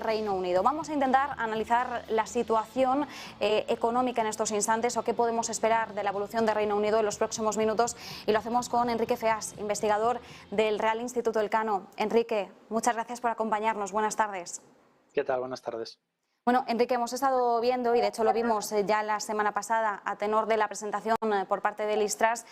Reino Unido. Vamos a intentar analizar la situación económica en estos instantes o qué podemos esperar de la evolución de Reino Unido en los próximos minutos, y lo hacemos con Enrique Feas, investigador del Real Instituto Elcano. Enrique, muchas gracias por acompañarnos. Buenas tardes. ¿Qué tal? Buenas tardes. Bueno, Enrique, hemos estado viendo, y de hecho lo vimos ya la semana pasada a tenor de la presentación por parte de Liz Truss,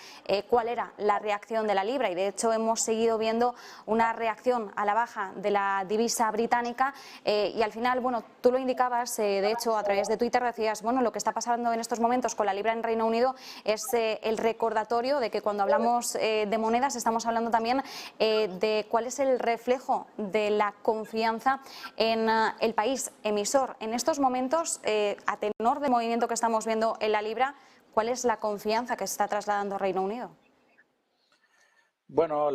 cuál era la reacción de la libra, y de hecho hemos seguido viendo una reacción a la baja de la divisa británica y al final, bueno, tú lo indicabas, de hecho a través de Twitter decías, bueno, lo que está pasando en estos momentos con la libra en Reino Unido es el recordatorio de que cuando hablamos de monedas estamos hablando también de cuál es el reflejo de la confianza en el país emisor. En estos momentos, a tenor del movimiento que estamos viendo en la libra, ¿cuál es la confianza que se está trasladando Reino Unido? Bueno,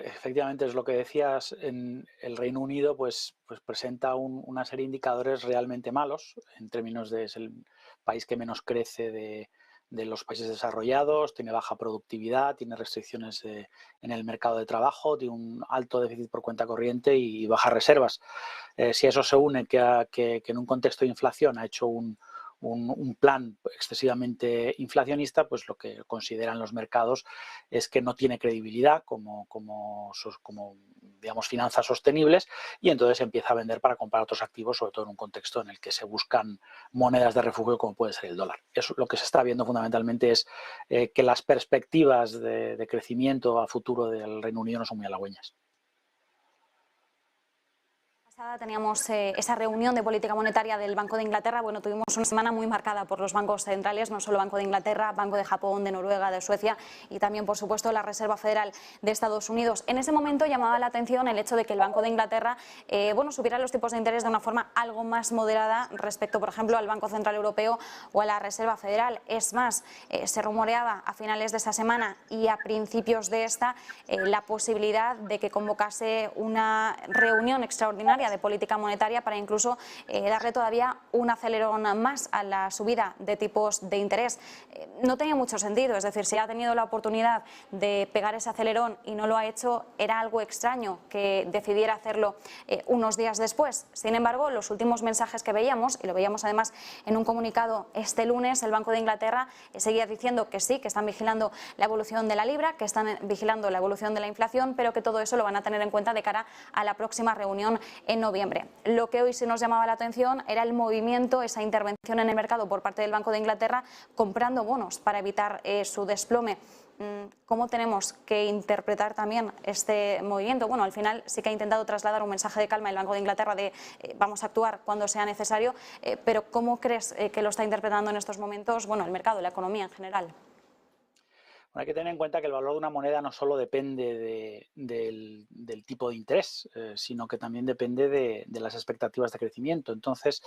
efectivamente es lo que decías. En el Reino Unido pues presenta una serie de indicadores realmente malos, en términos de es el país que menos crece de los países desarrollados, tiene baja productividad, tiene restricciones en el mercado de trabajo, tiene un alto déficit por cuenta corriente y bajas reservas. Si a eso se une que en un contexto de inflación ha hecho un plan excesivamente inflacionista, pues lo que consideran los mercados es que no tiene credibilidad como digamos, finanzas sostenibles, y entonces empieza a vender para comprar otros activos, sobre todo en un contexto en el que se buscan monedas de refugio como puede ser el dólar. Eso, lo que se está viendo fundamentalmente es que las perspectivas de crecimiento a futuro del Reino Unido no son muy halagüeñas. Teníamos esa reunión de política monetaria del Banco de Inglaterra. Bueno, tuvimos una semana muy marcada por los bancos centrales, no solo Banco de Inglaterra, Banco de Japón, de Noruega, de Suecia y también, por supuesto, la Reserva Federal de Estados Unidos. En ese momento llamaba la atención el hecho de que el Banco de Inglaterra subiera los tipos de interés de una forma algo más moderada respecto, por ejemplo, al Banco Central Europeo o a la Reserva Federal. Es más, se rumoreaba a finales de esa semana y a principios de esta la posibilidad de que convocase una reunión extraordinaria de política monetaria para incluso darle todavía un acelerón más a la subida de tipos de interés. No tenía mucho sentido, es decir, si ha tenido la oportunidad de pegar ese acelerón y no lo ha hecho, era algo extraño que decidiera hacerlo unos días después. Sin embargo, los últimos mensajes que veíamos, y lo veíamos además en un comunicado este lunes, el Banco de Inglaterra seguía diciendo que sí, que están vigilando la evolución de la libra, que están vigilando la evolución de la inflación, pero que todo eso lo van a tener en cuenta de cara a la próxima reunión en noviembre. Lo que hoy sí nos llamaba la atención era el movimiento, esa intervención en el mercado por parte del Banco de Inglaterra comprando bonos para evitar su desplome. ¿Cómo tenemos que interpretar también este movimiento? Bueno, al final sí que ha intentado trasladar un mensaje de calma el Banco de Inglaterra de vamos a actuar cuando sea necesario, pero ¿cómo crees que lo está interpretando en estos momentos, bueno, el mercado, la economía en general? Hay que tener en cuenta que el valor de una moneda no solo depende del tipo de interés, sino que también depende de las expectativas de crecimiento. Entonces,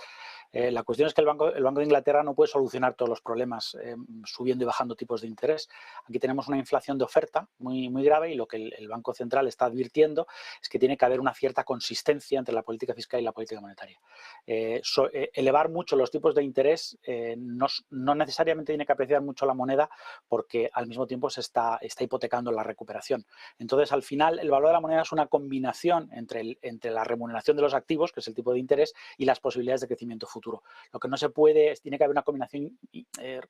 la cuestión es que el Banco de Inglaterra no puede solucionar todos los problemas subiendo y bajando tipos de interés. Aquí tenemos una inflación de oferta muy, muy grave, y lo que el Banco Central está advirtiendo es que tiene que haber una cierta consistencia entre la política fiscal y la política monetaria. Elevar mucho los tipos de interés no necesariamente tiene que apreciar mucho la moneda, porque al mismo tiempo se está hipotecando la recuperación. Entonces, al final, el valor de la moneda es una combinación entre la remuneración de los activos, que es el tipo de interés, y las posibilidades de crecimiento futuro. Lo que no se puede, tiene que haber una combinación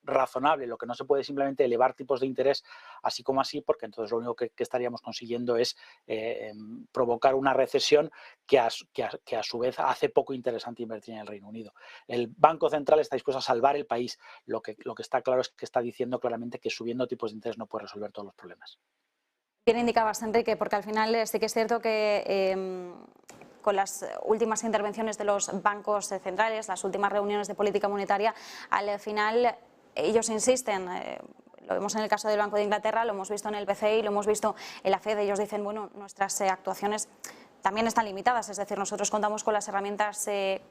razonable. Lo que no se puede es simplemente elevar tipos de interés así como así, porque entonces lo único que estaríamos consiguiendo es provocar una recesión que a su vez hace poco interesante invertir en el Reino Unido. El Banco Central está dispuesto a salvar el país. Lo que está claro es que está diciendo claramente que subiendo tipos de interés no puede resolver todos los problemas. Bien indicabas, Enrique, porque al final sí que es cierto que con las últimas intervenciones de los bancos centrales, las últimas reuniones de política monetaria, al final ellos insisten. Lo vemos en el caso del Banco de Inglaterra, lo hemos visto en el BCE y lo hemos visto en la FED. Ellos dicen, bueno, nuestras actuaciones también están limitadas, es decir, nosotros contamos con las herramientas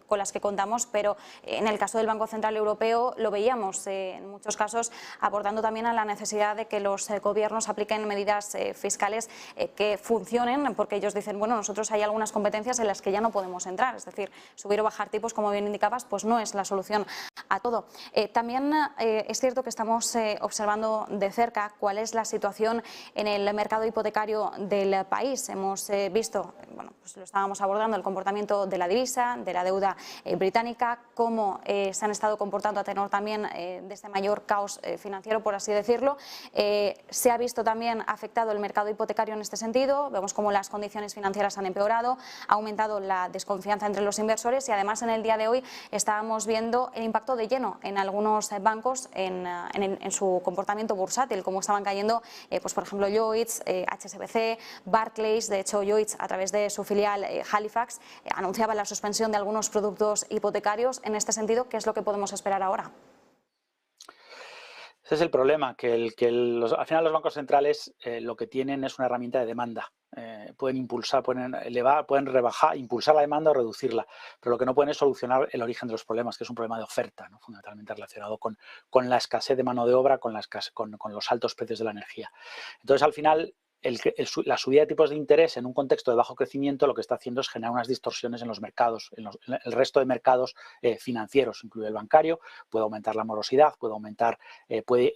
con las que contamos, pero en el caso del Banco Central Europeo lo veíamos en muchos casos abordando también a la necesidad de que los gobiernos apliquen medidas fiscales que funcionen, porque ellos dicen, bueno, nosotros hay algunas competencias en las que ya no podemos entrar, es decir, subir o bajar tipos, como bien indicabas, pues no es la solución a todo. También es cierto que estamos observando de cerca cuál es la situación en el mercado hipotecario del país. Hemos visto bueno, pues lo estábamos abordando, el comportamiento de la divisa, de la deuda británica, cómo se han estado comportando a tenor también de este mayor caos financiero, por así decirlo. Se ha visto también afectado el mercado hipotecario en este sentido, vemos cómo las condiciones financieras han empeorado, ha aumentado la desconfianza entre los inversores y además en el día de hoy estábamos viendo el impacto de lleno en algunos bancos en su comportamiento bursátil, como estaban cayendo, pues por ejemplo, Lloyds, HSBC, Barclays. De hecho, Lloyds, a través de su filial Halifax, anunciaba la suspensión de algunos productos hipotecarios. En este sentido, ¿qué es lo que podemos esperar ahora? Ese es el problema, al final los bancos centrales lo que tienen es una herramienta de demanda. Pueden impulsar, pueden elevar, pueden rebajar, impulsar la demanda o reducirla, pero lo que no pueden es solucionar el origen de los problemas, que es un problema de oferta, ¿no? Fundamentalmente relacionado con la escasez de mano de obra, con los altos precios de la energía. Entonces, al final, la subida de tipos de interés en un contexto de bajo crecimiento lo que está haciendo es generar unas distorsiones en los mercados, en el resto de mercados financieros, incluido el bancario. Puede aumentar la morosidad, puede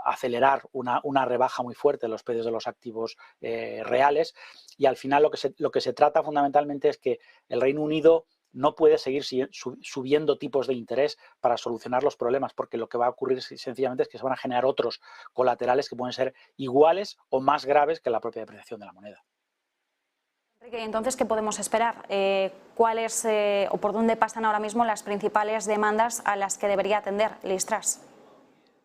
acelerar una rebaja muy fuerte de los precios de los activos reales, y al final lo que se trata fundamentalmente es que el Reino Unido no puede seguir subiendo tipos de interés para solucionar los problemas, porque lo que va a ocurrir sencillamente es que se van a generar otros colaterales que pueden ser iguales o más graves que la propia depreciación de la moneda. Enrique, entonces, ¿qué podemos esperar? ¿Cuáles o por dónde pasan ahora mismo las principales demandas a las que debería atender Liz Truss?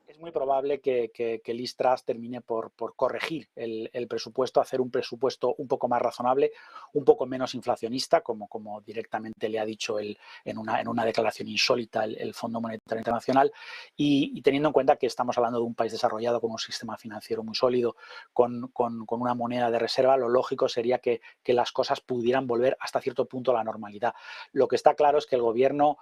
Es muy probable que Liz Truss termine por corregir el presupuesto, hacer un presupuesto un poco más razonable, un poco menos inflacionista, como directamente le ha dicho en una declaración insólita el Fondo Monetario Internacional, y teniendo en cuenta que estamos hablando de un país desarrollado con un sistema financiero muy sólido, con una moneda de reserva. Lo lógico sería que las cosas pudieran volver hasta cierto punto a la normalidad. Lo que está claro es que el gobierno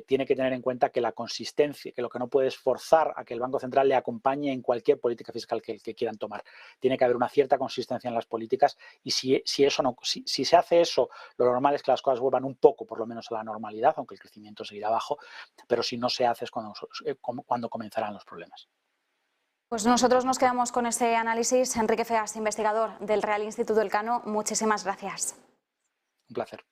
tiene que tener en cuenta que la consistencia, que lo que no puede es forzar a que el Banco Central le acompañe en cualquier política fiscal que quieran tomar. Tiene que haber una cierta consistencia en las políticas, y si se hace eso, lo normal es que las cosas vuelvan un poco, por lo menos, a la normalidad, aunque el crecimiento seguirá bajo, pero si no se hace es cuando comenzarán los problemas. Pues nosotros nos quedamos con ese análisis. Enrique Feas, investigador del Real Instituto Elcano, muchísimas gracias. Un placer.